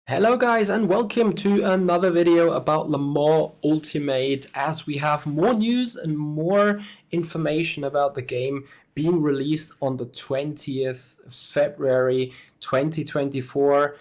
Hello guys and welcome to another video about Le Mans Ultimate, as we have more news and more information about the game being released on the 20th February 2024.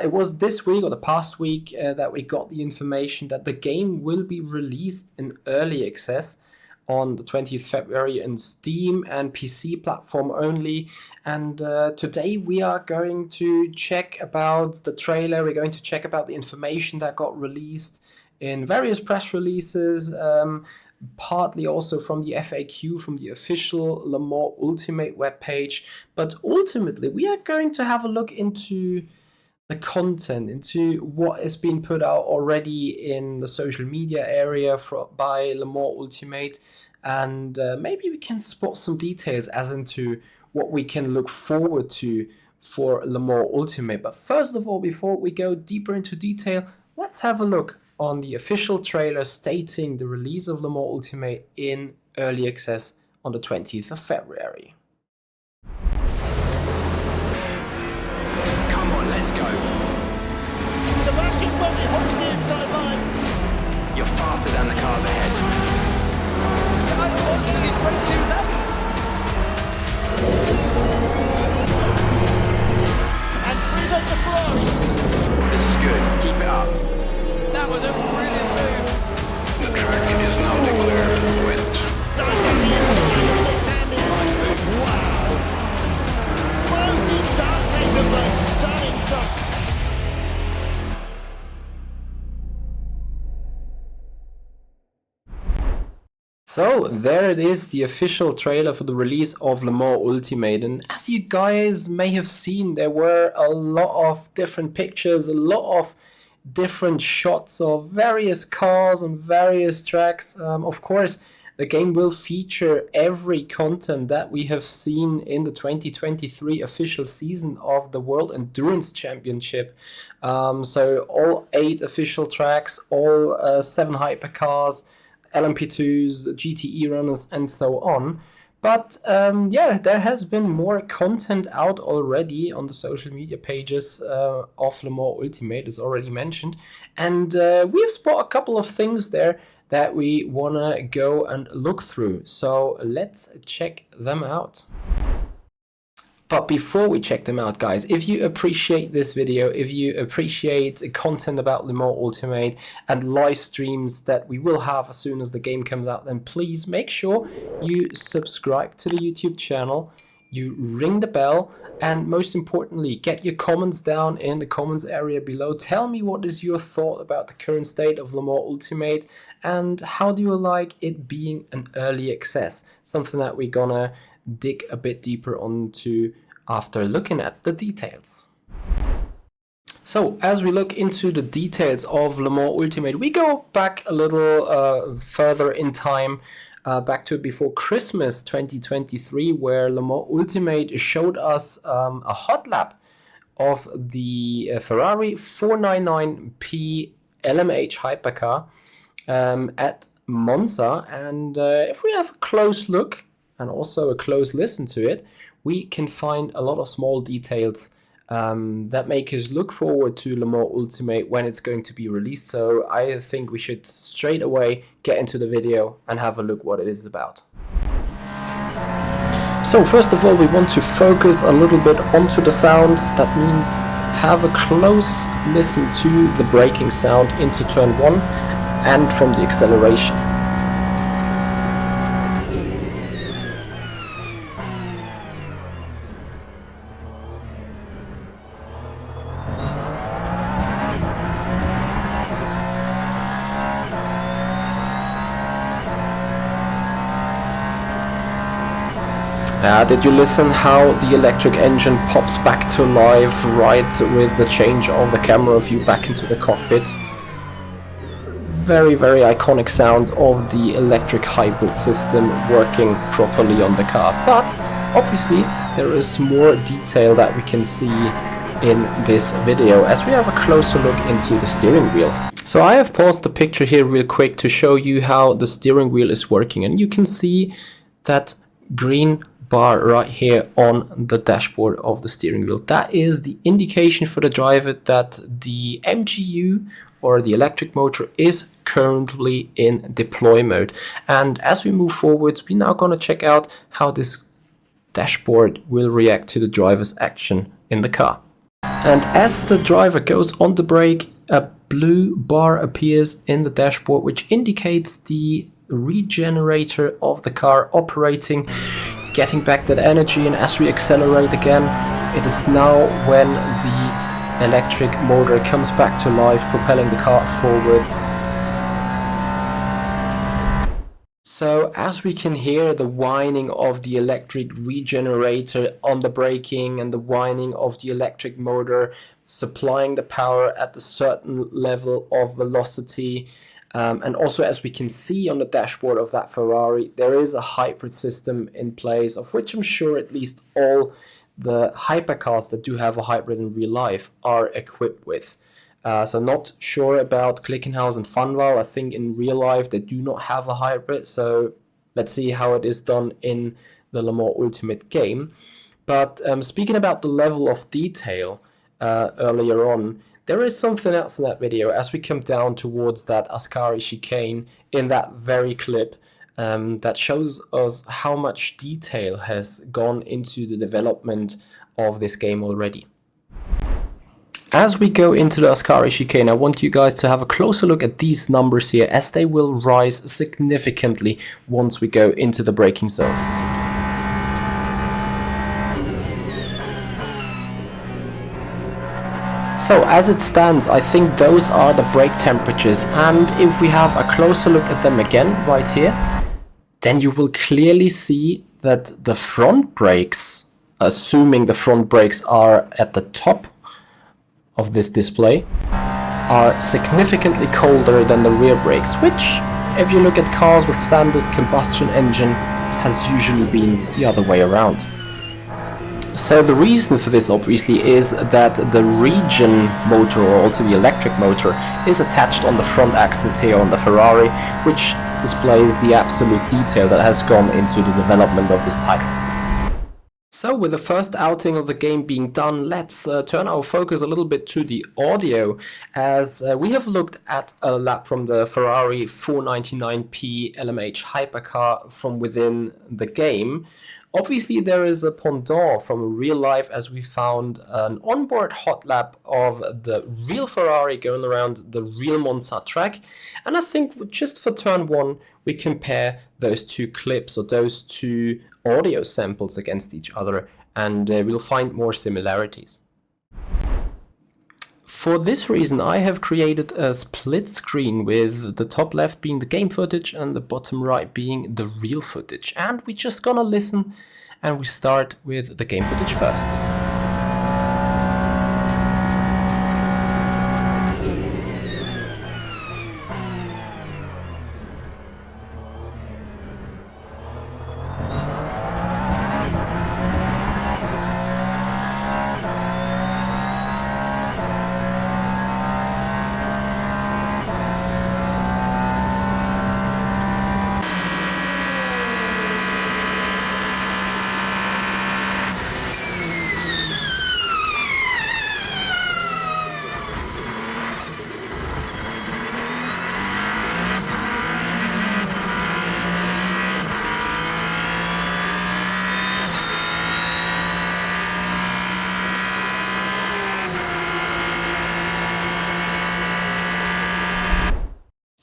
It was this week or the past week that we got the information that the game will be released in early access on the 20th February in Steam and PC platform only. And today we are going to check about the trailer. We're going to check about the information that got released in various press releases, partly also from the FAQ, from the official Le Mans Ultimate webpage. But ultimately, we are going to have a look into the content, into what has been put out already in the social media area by Le Mans Ultimate, and maybe we can spot some details as into what we can look forward to for Le Mans Ultimate. But first of all, before we go deeper into detail, let's have a look on the official trailer stating the release of Le Mans Ultimate in early access on the 20th of February. Let's go. Sebastian Bowie holds the inside line. You're faster than the cars ahead. Unfortunately, it's way too late. And freedom to fly. This is good. Keep it up. That was a brilliant move. The track is now declared wet. Dive on the inside of the Tandy. Nice move. Wow. Rosie does take the place. Stunning stuff. So there it is, the official trailer for the release of Le Mans Ultimate. And as you guys may have seen, there were a lot of different pictures, a lot of different shots of various cars on various tracks. Of course, the game will feature every content that we have seen in the 2023 official season of the World Endurance Championship. So all 8 official tracks, all 7 hypercars, LMP2s, GTE runners, and so on. But yeah, there has been more content out already on the social media pages of Le Mans Ultimate, as already mentioned. And we've spot a couple of things there that we want to go and look through. So let's check them out. But before we check them out, guys, if you appreciate this video, if you appreciate content about Le Mans Ultimate and live streams that we will have as soon as the game comes out, then please make sure you subscribe to the YouTube channel, you ring the bell, and most importantly, get your comments down in the comments area below. Tell me what is your thought about the current state of Le Mans Ultimate, and how do you like it being an early access? Something that we're gonna dig a bit deeper onto after looking at the details. So as we look into the details of Le Mans Ultimate, we go back a little further in time, back to before Christmas 2023, where Le Mans Ultimate showed us a hot lap of the Ferrari 499P LMH hypercar at Monza. And if we have a close look and also a close listen to it, we can find a lot of small details that make us look forward to Le Mans Ultimate when it's going to be released. So I think we should straight away get into the video and have a look what it is about. So first of all, we want to focus a little bit onto the sound. That means have a close listen to the braking sound into turn 1 and from the acceleration. Did you listen how the electric engine pops back to life right with the change of the camera view back into the cockpit? Very, very iconic sound of the electric hybrid system working properly on the car. But obviously there is more detail that we can see in this video as we have a closer look into the steering wheel. So I have paused the picture here real quick to show you how the steering wheel is working, and you can see that green bar right here on the dashboard of the steering wheel. That is the indication for the driver that the MGU or the electric motor is currently in deploy mode. And as we move forwards, we're now going to check out how this dashboard will react to the driver's action in the car. And as the driver goes on the brake, a blue bar appears in the dashboard, which indicates the regenerator of the car operating, getting back that energy. And as we accelerate again, it is now when the electric motor comes back to life, propelling the car forwards. So as we can hear the whining of the electric regenerator on the braking and the whining of the electric motor supplying the power at a certain level of velocity. And also, as we can see on the dashboard of that Ferrari, there is a hybrid system in place, of which I'm sure at least all the hypercars that do have a hybrid in real life are equipped with. So not sure about Clickenhouse and Funval. I think in real life they do not have a hybrid. So let's see how it is done in the Le Mans Ultimate game. But speaking about the level of detail earlier on, there is something else in that video as we come down towards that Ascari chicane in that very clip. That shows us how much detail has gone into the development of this game already. As we go into the Ascari chicane, I want you guys to have a closer look at these numbers here, as they will rise significantly once we go into the braking zone. So as it stands, I think those are the brake temperatures, and if we have a closer look at them again right here, then you will clearly see that the front brakes, assuming the front brakes are at the top of this display, are significantly colder than the rear brakes, which, if you look at cars with standard combustion engine, has usually been the other way around. So the reason for this obviously is that the regen motor, or also the electric motor, is attached on the front axis here on the Ferrari, which displays the absolute detail that has gone into the development of this title. So with the first outing of the game being done, let's turn our focus a little bit to the audio, as we have looked at a lap from the Ferrari 499p LMH hypercar from within the game. Obviously there is a pendant from real life, as we found an onboard hot lap of the real Ferrari going around the real Monza track. And I think just for turn one, we compare those two clips, or those two audio samples, against each other, and we'll find more similarities. For this reason, I have created a split screen, with the top left being the game footage and the bottom right being the real footage. And we're just gonna listen, and we start with the game footage first.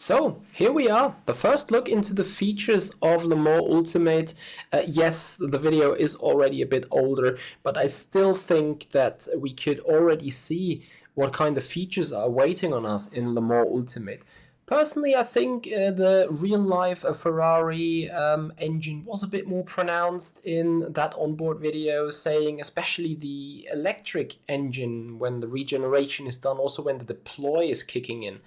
So here we are, the first look into the features of Le Mans Ultimate. Yes, the video is already a bit older, but I still think that we could already see what kind of features are waiting on us in Le Mans Ultimate. Personally, I think the real-life Ferrari engine was a bit more pronounced in that onboard video, saying especially the electric engine, when the regeneration is done, also when the deploy is kicking in,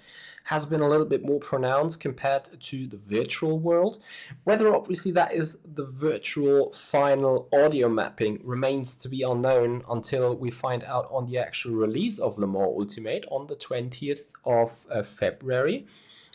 has been a little bit more pronounced compared to the virtual world. Whether obviously that is the virtual final audio mapping remains to be unknown until we find out on the actual release of Le Mans Ultimate on the 20th of February.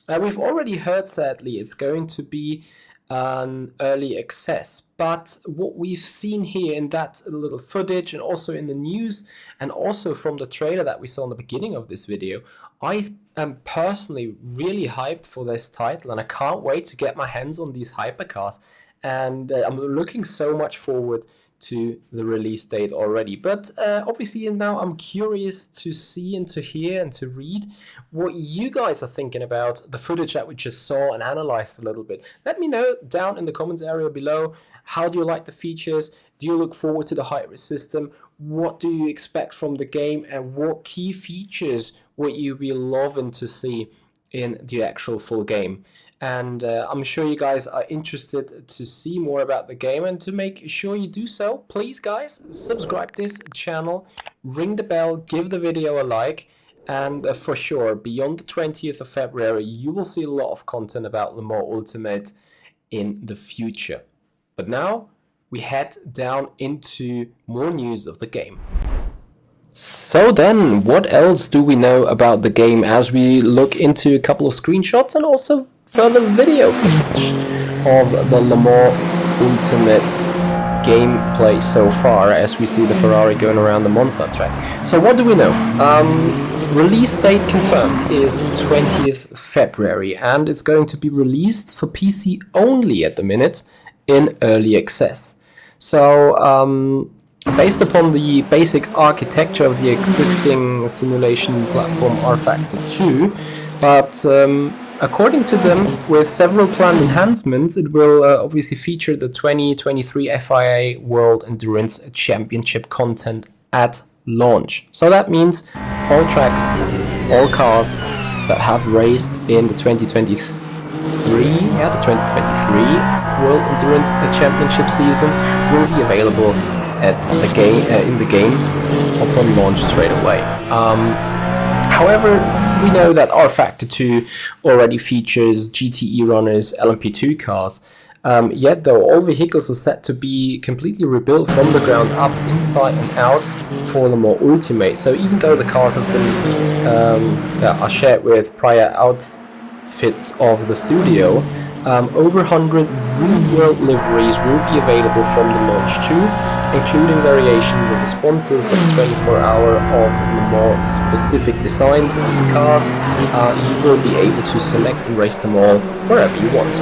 We've already heard, sadly, it's going to be an early access. But what we've seen here in that little footage, and also in the news, and also from the trailer that we saw in the beginning of this video, I am personally really hyped for this title, and I can't wait to get my hands on these hypercars. And I'm looking so much forward to the release date already. But obviously now I'm curious to see and to hear and to read what you guys are thinking about the footage that we just saw and analyzed a little bit. Let me know down in the comments area below. How do you like the features? Do you look forward to the hybrid system? What do you expect from the game? And what key features would you be loving to see in the actual full game? And I'm sure you guys are interested to see more about the game, and to make sure you do so, please guys, subscribe this channel, ring the bell, give the video a like, and for sure, beyond the 20th of February, you will see a lot of content about Le Mans Ultimate in the future. But now, we head down into more news of the game. So then, what else do we know about the game as we look into a couple of screenshots and also further video footage of the Le Mans Ultimate gameplay so far, as we see the Ferrari going around the Monza track. So what do we know? Release date confirmed is the 20th February, and it's going to be released for PC only at the minute in early access. So based upon the basic architecture of the existing simulation platform rFactor 2, but according to them, with several planned enhancements, it will obviously feature the 2023 FIA World Endurance Championship content at launch. So that means all tracks, all cars that have raced in the 2023 World Endurance Championship season will be available at the game in the game upon launch straight away. However, we know that rFactor 2 already features GTE runners, LMP2 cars, yet though all vehicles are set to be completely rebuilt from the ground up, inside and out, for Le Mans Ultimate. So even though the cars have been are shared with prior outfits of the studio, over 100 real-world liveries will be available from the launch too, including variations of the sponsors for the 24-hour of Le Mans specific designs of the cars. You will be able to select and race them all wherever you want.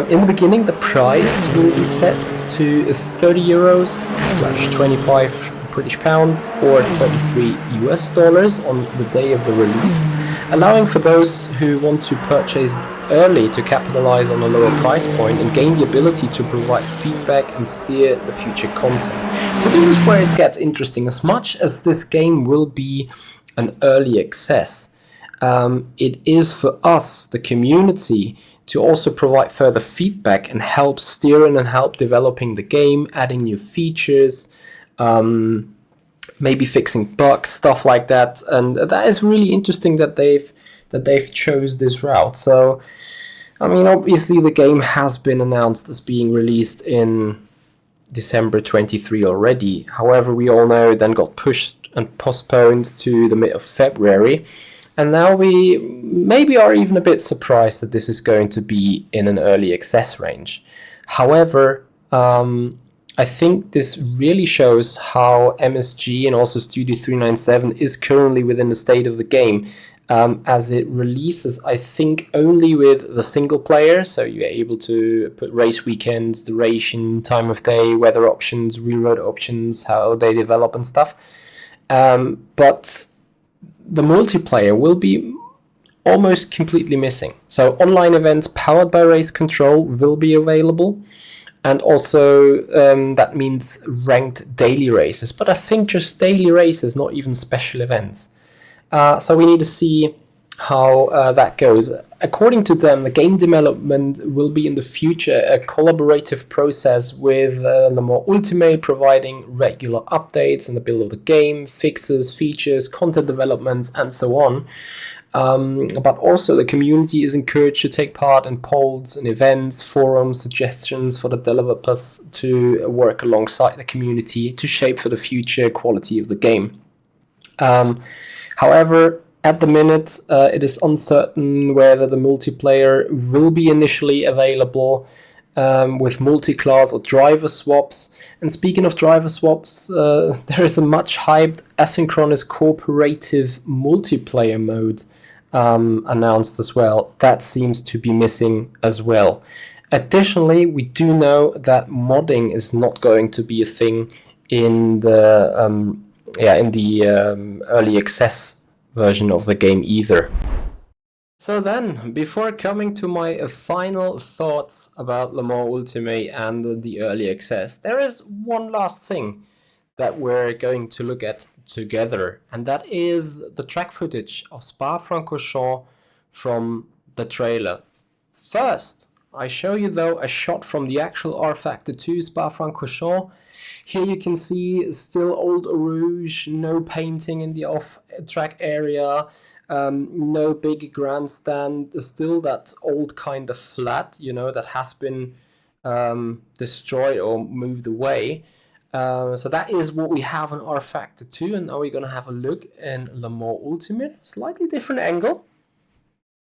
In the beginning, the price will be set to 30 euros / 25 British pounds or $33 on the day of the release, allowing for those who want to purchase early to capitalize on a lower price point and gain the ability to provide feedback and steer the future content. So this is where it gets interesting. As much as this game will be an early access, it is for us, the community, to also provide further feedback and help steering and help developing the game, adding new features, maybe fixing bugs, stuff like that. And that is really interesting that they've chose this route. So, I mean, obviously the game has been announced as being released in December 23 already. However, we all know it then got pushed and postponed to the mid of February. And now we maybe are even a bit surprised that this is going to be in an early access range. However, I think this really shows how MSG and also Studio 397 is currently within the state of the game, as it releases, I think, only with the single player, so you're able to put race weekends, duration, time of day, weather options, reload options, how they develop and stuff. But the multiplayer will be almost completely missing. So online events powered by Race Control will be available. And also that means ranked daily races. But I think just daily races, not even special events. So we need to see how that goes. According to them, the game development will be in the future a collaborative process with Le Mans Ultimate, providing regular updates in the build of the game, fixes, features, content developments, and so on. But also the community is encouraged to take part in polls and events, forums, suggestions for the developers to work alongside the community to shape for the future quality of the game. However, At the minute, it is uncertain whether the multiplayer will be initially available with multi-class or driver swaps. And speaking of driver swaps, there is a much hyped asynchronous cooperative multiplayer mode announced as well. That seems to be missing as well. Additionally, we do know that modding is not going to be a thing in the early access version of the game either. So then, before coming to my final thoughts about Le Mans Ultimate and the early access, there is one last thing that we're going to look at together, and that is the track footage of Spa-Francorchamps from the trailer. First, I show you though a shot from the actual R-Factor 2 Spa-Francorchamps. Here you can see still old Eau Rouge, no painting in the off-track area, no big grandstand, still that old kind of flat, you know, that has been destroyed or moved away. So that is what we have on R-Factor 2, and now we're going to have a look in Le Mans Ultimate. Slightly different angle,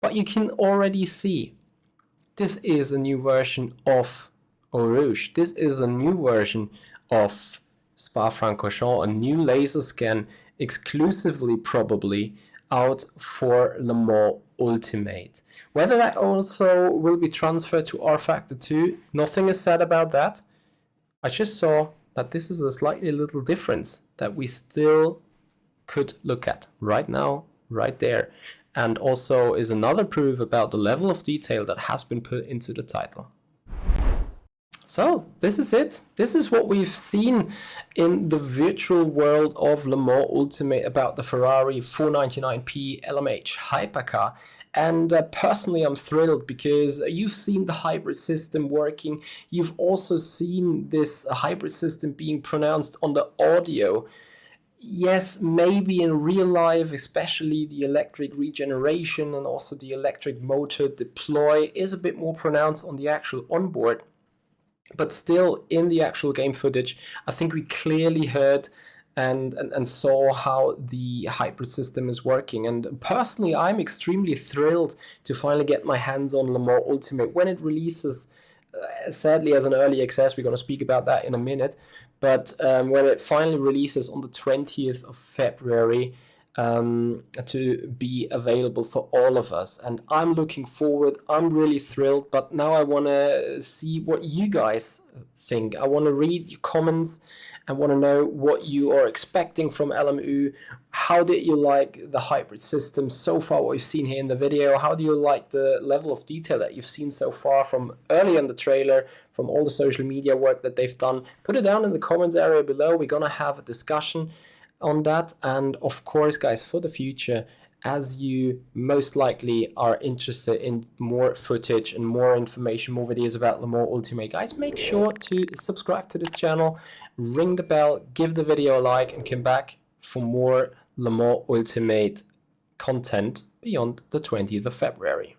but you can already see this is a new version of Eau Rouge. This is a new version of Spa-Francorchamps, a new laser scan exclusively probably out for Le Mans Ultimate. Whether that also will be transferred to R-Factor 2, nothing is said about that. I just saw that this is a slightly little difference that we still could look at right now, right there. And also is another proof about the level of detail that has been put into the title. So this is it. This is what we've seen in the virtual world of Le Mans Ultimate about the Ferrari 499p LMH hypercar. And personally, I'm thrilled because you've seen the hybrid system working. You've also seen this hybrid system being pronounced on the audio. Yes, maybe in real life, especially the electric regeneration and also the electric motor deploy is a bit more pronounced on the actual onboard. But still, in the actual game footage, I think we clearly heard and saw how the hybrid system is working. And personally, I'm extremely thrilled to finally get my hands on Le Mans Ultimate when it releases, sadly as an early access. We're going to speak about that in a minute. But when it finally releases on the 20th of February, to be available for all of us. And I'm looking forward. I'm really thrilled. But now I want to see what you guys think. I want to read your comments. I want to know what you are expecting from LMU. How did you like the hybrid system so far, what you've seen here in the video? How do you like the level of detail that you've seen so far from early in the trailer, from all the social media work that they've done? Put it down in the comments area below. We're going to have a discussion on that. And of course, guys, for the future, as you most likely are interested in more footage and more information, more videos about Le Mans Ultimate, guys, make sure to subscribe to this channel, ring the bell, give the video a like, and come back for more Le Mans Ultimate content beyond the 20th of February.